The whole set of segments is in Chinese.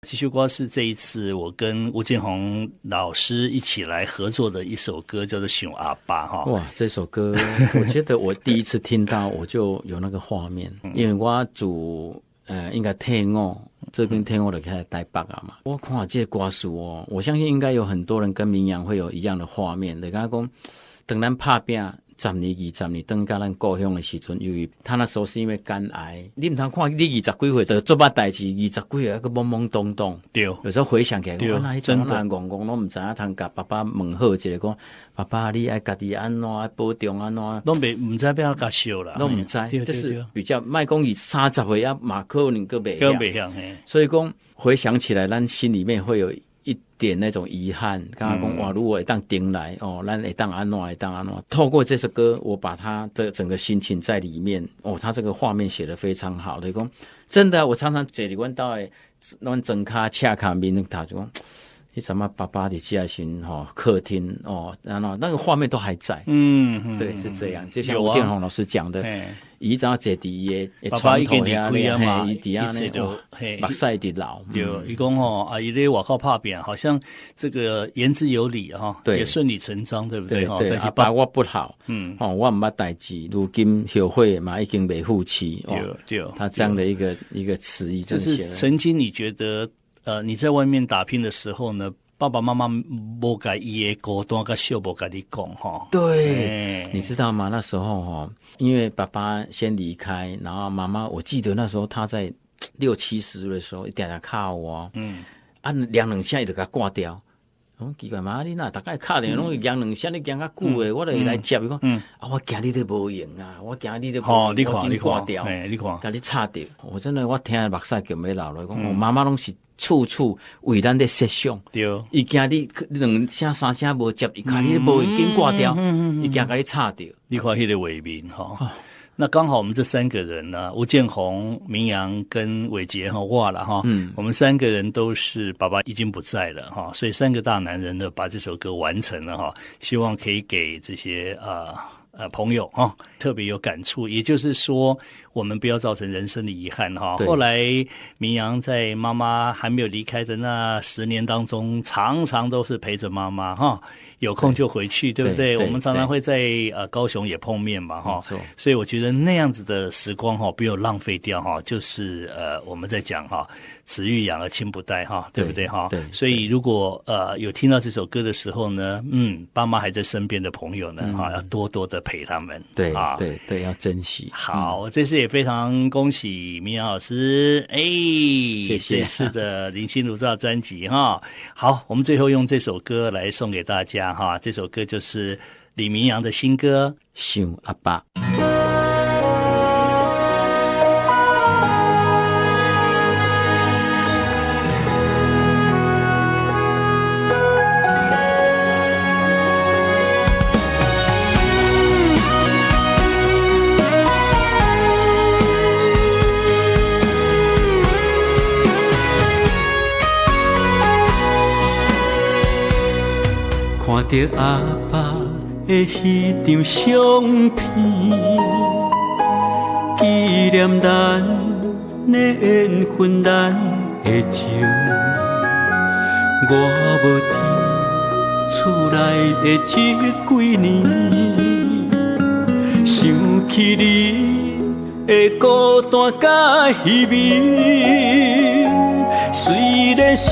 几首歌是这一次我跟吴建宏老师一起来合作的一首歌，叫做《想阿爸》哈。哇，这首歌我觉得我第一次听到我就有那个画面，因为我住应该退伍，这边退伍就开始台北啊嘛。我看这个歌词哦，我相信应该有很多人跟明阳会有一样的画面。你刚刚讲，等咱拍拼。10年20年等到咱故乡的时阵，由于他那时候是因为肝癌，你唔通看你20几岁就做把代志，20几岁还个懵懵懂懂。对，有时候回想起来，我那一阵我人戆戆，我唔知影通甲爸爸问好一个讲，爸爸你爱家己安怎，爱保重安怎，拢唔知要甲笑啦，拢唔知，这是比较卖讲以30岁啊，马可能个袂晓，所以讲回想起来，咱心里面会有一点那种遗憾，刚刚讲哇，如果会当顶来哦，咱会当安怎会当安怎。透过这首歌，我把他的整个心情在里面哦，他这个画面写得非常好。就是讲真的，我常常坐伫阮兜的阮庄脚车卡面头就讲，迄阵啊爸爸伫家时吼客厅哦，然后那个画面都还在。对，是这样。就像吴建宏老师讲的。伊早坐伫伊的床头遐咧，伊伫遐咧，目屎伫流。就伊讲吼，啊，伊咧外口拍拼，好像这个言之有理哈，也顺理成章，对不对？对，阿爸我不好，我唔捌代志，如今后悔嘛，已经未负气。对，他这样的一个词义，就是曾经你觉得你在外面打拼的时候呢？爸爸妈妈无甲伊的孤单甲笑无甲你讲哈，对，你知道吗？那时候哈，因为爸爸先离开，然后妈妈，我记得那时候他在60、70岁的时候，一定定靠我，量2下就给他挂掉。奇怪嘛，你那大概卡的拢量2下，你量较久的，我就来接伊讲，我惊你都无用啊，我惊你都无用，你挂掉，你看，甲你插掉。我真的我听目屎叫没流了，讲我妈妈拢是。处处为咱在设想，对，伊惊你2声3声无接，伊看你无已经挂掉，伊惊甲你插掉。你看迄个画面哈，那刚好我们这3个人呢，吴建宏、明阳跟伟杰哈，哇了哈，我们3个人都是爸爸已经不在了哈，所以3个大男人呢把这首歌完成了哈，希望可以给这些朋友哈特别有感触，也就是说我们不要造成人生的遗憾哈。后来明阳在妈妈还没有离开的那10年当中，常常都是陪着妈妈哈，有空就回去，对不对？我们常常会在高雄也碰面嘛哈，所以我觉得那样子的时光哈，不要浪费掉哈，就是我们在讲哈，子欲养而亲不待哈，对不对哈？所以如果有听到这首歌的时候呢，爸妈还在身边的朋友呢哈，要多多的陪他们，对啊，对，要珍惜。好，这次也非常恭喜明阳老师，谢谢这次的林心如照专辑哈。好，我们最后用这首歌来送给大家哈，这首歌就是李明阳的新歌《想阿爸》。看着阿爸的迄张相片，纪念咱的缘分，咱的情。我无伫厝内的这几年，想起你的孤单甲稀微。虽然是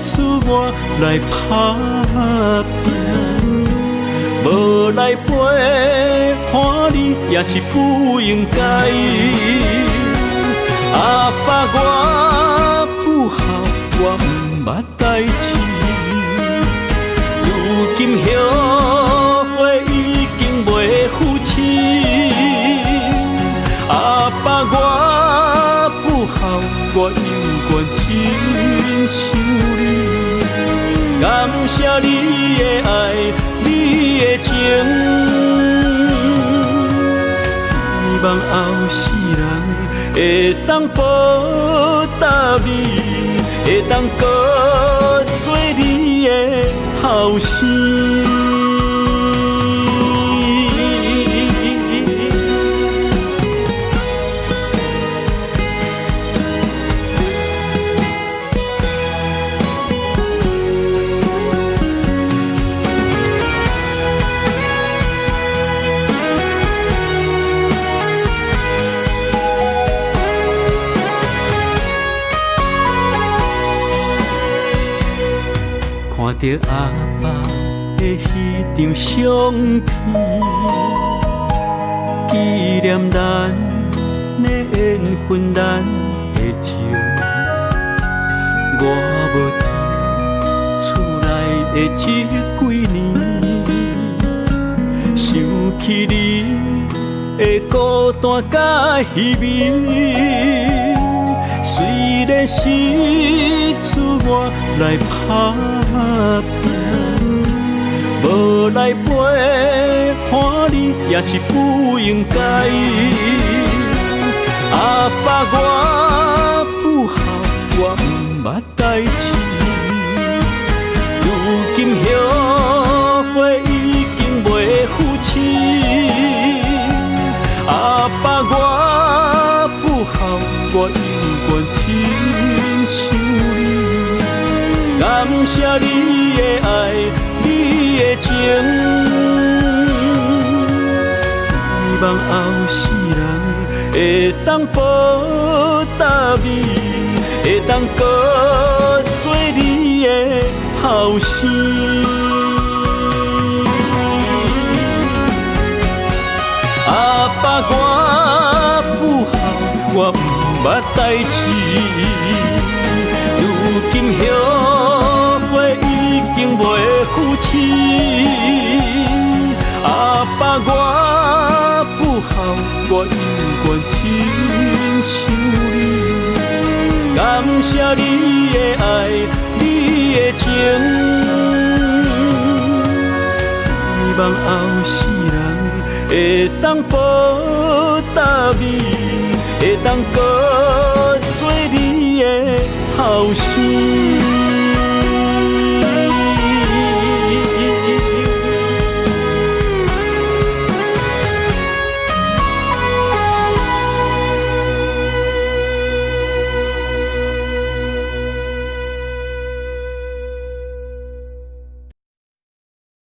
出我来打拼，无来陪伴你也是不应该。阿爸我不孝，我不捌代志，如今后悔已经袂负气。阿爸我不孝，我有缘亲像你，感谢你的爱，你的情，希望后世人会当报答你，会当搁做你的后生。着阿爸的迄张相片，纪念咱的缘分，咱的情。我无伫厝内的这几年，想起你的孤单甲稀微。虽然是出我来打拼，无来陪伴你也是不应该。阿爸我不孝，我毋捌代志。如今后悔已经袂负气。阿爸我不孝，我有缘亲像你，感谢你的爱，你的情，希望后世人会当报答你，会当搁做你的后生。阿爸我不孝，我毋捌代志，如今后悔已经袂负气。阿爸我不孝，我有缘亲像你，感谢你的爱，你的情，希望后世人会当报答你，会当搁做你的后生。